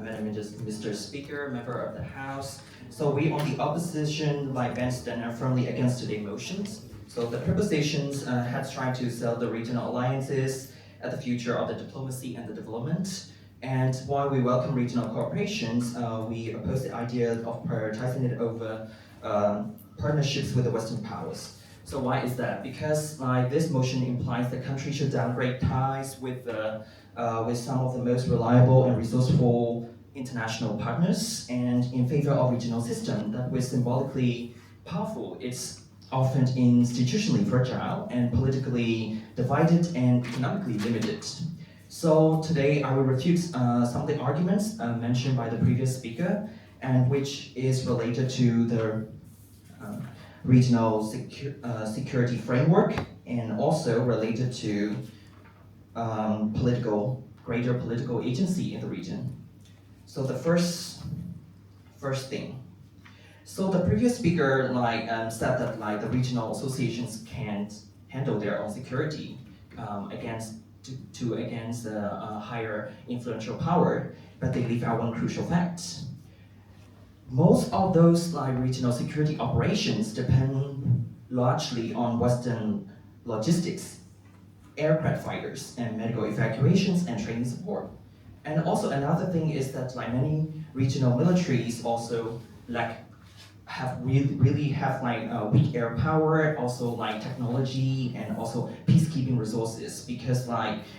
Madam Mr. Speaker, member of the House. So we on the opposition band stand firmly against today's motions. So the propositions had tried to sell the regional alliances at the future of the diplomacy and the development. And while we welcome regional cooperations, we oppose the idea of prioritizing it over partnerships with the Western powers. So why is that? Because this motion implies the country should downgrade ties with some of the most reliable and resourceful international partners, and in favor of regional system that was symbolically powerful. It's often institutionally fragile and politically divided and economically limited. So today I will refute some of the arguments mentioned by the previous speaker, and which is related to the regional security framework, and also related to greater political agency in the region. So the first thing. So the previous speaker said that the regional associations can't handle their own security against a higher influential power, but they leave out one crucial fact. Most of those regional security operations depend largely on Western logistics, aircraft fighters, and medical evacuations and training support. And also another thing is that many regional militaries also have weak air power, also technology, and also peacekeeping resources, because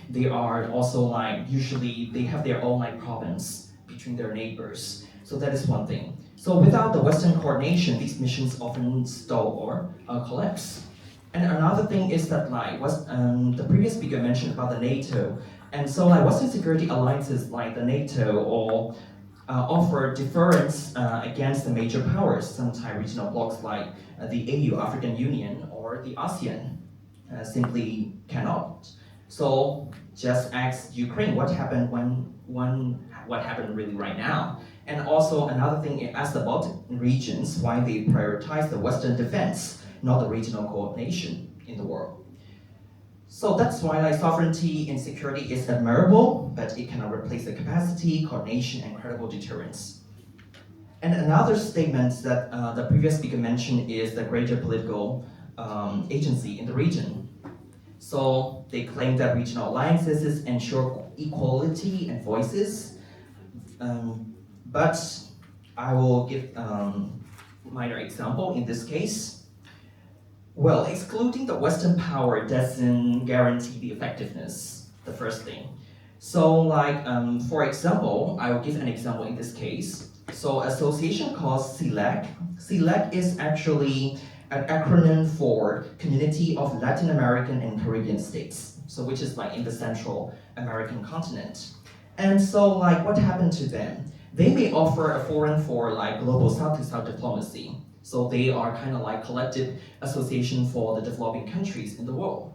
they are also usually they have their own problems between their neighbors. So that is one thing. So without the Western coordination, these missions often stall or collapse. And another thing is that the previous speaker mentioned about the NATO. And so Western security alliances like the NATO or offer deterrence against the major powers, sometimes regional blocs like the AU, African Union, or the ASEAN simply cannot. So just ask Ukraine what happened what happened really right now. And also another thing, as the Baltic regions, why they prioritize the Western defense, not the regional coordination in the world. So that's why sovereignty and security is admirable, but it cannot replace the capacity, coordination, and credible deterrence. And another statement that the previous speaker mentioned is the greater political agency in the region. So they claim that regional alliances ensure equality and voices, but I will give a minor example in this case. Well, excluding the Western power doesn't guarantee the effectiveness, the first thing. So for example, I will give an example in this case. So association called CELAC. CELAC is actually an acronym for Community of Latin American and Caribbean States, so which is in the Central American continent. And so what happened to them? They may offer a forum for global South-to-South diplomacy. So they are kind of collective association for the developing countries in the world.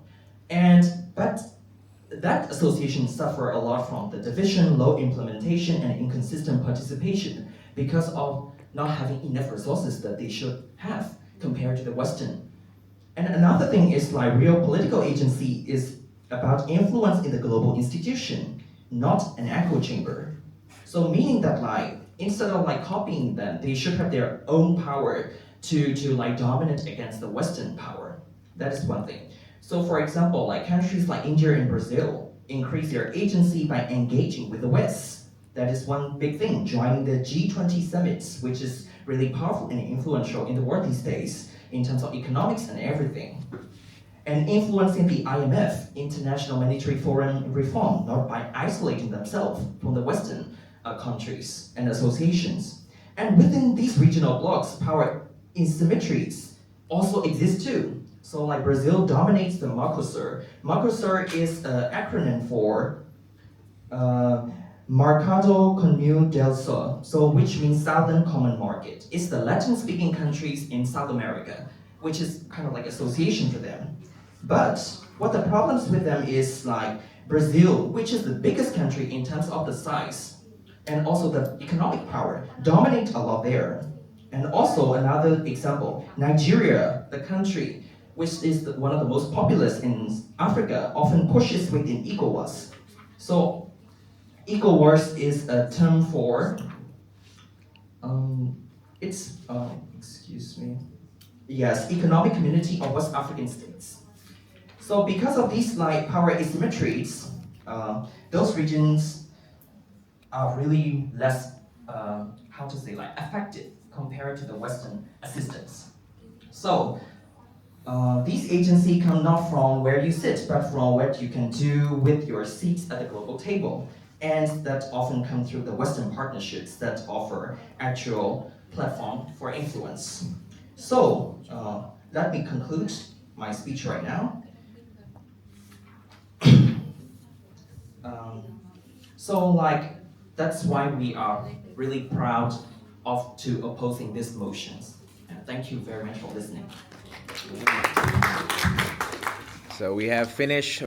But that association suffer a lot from the division, low implementation, and inconsistent participation because of not having enough resources that they should have compared to the Western. And another thing is real political agency is about influence in the global institution, not an echo chamber. So meaning that instead of copying them, they should have their own power to dominate against the Western power. That is one thing. So for example, countries like India and Brazil increase their agency by engaging with the West. That is one big thing, joining the G20 summits, which is really powerful and influential in the world these days in terms of economics and everything. And influencing the IMF, International Monetary Forum reform, not by isolating themselves from the Western countries and associations. And within these regional blocs, power asymmetries also exist too. So Brazil dominates the Mercosur. Mercosur is an acronym for Mercado Común del Sur, so which means Southern Common Market. It's the Latin-speaking countries in South America, which is kind of association for them. But what the problems with them is Brazil, which is the biggest country in terms of the size, and also the economic power, dominate a lot there. And also another example, Nigeria, the country which is one of the most populous in Africa, often pushes within ECOWAS. So ECOWAS is a term for, excuse me, yes, Economic Community of West African States. So because of these like power asymmetries, those regions are really less, how to say, like effective compared to the Western assistance. So these agencies come not from where you sit, but from what you can do with your seats at the global table. And that often come through the Western partnerships that offer actual platform for influence. So let me conclude my speech right now. So like, that's why we are really proud of to opposing these motions. And thank you very much for listening. So we have finished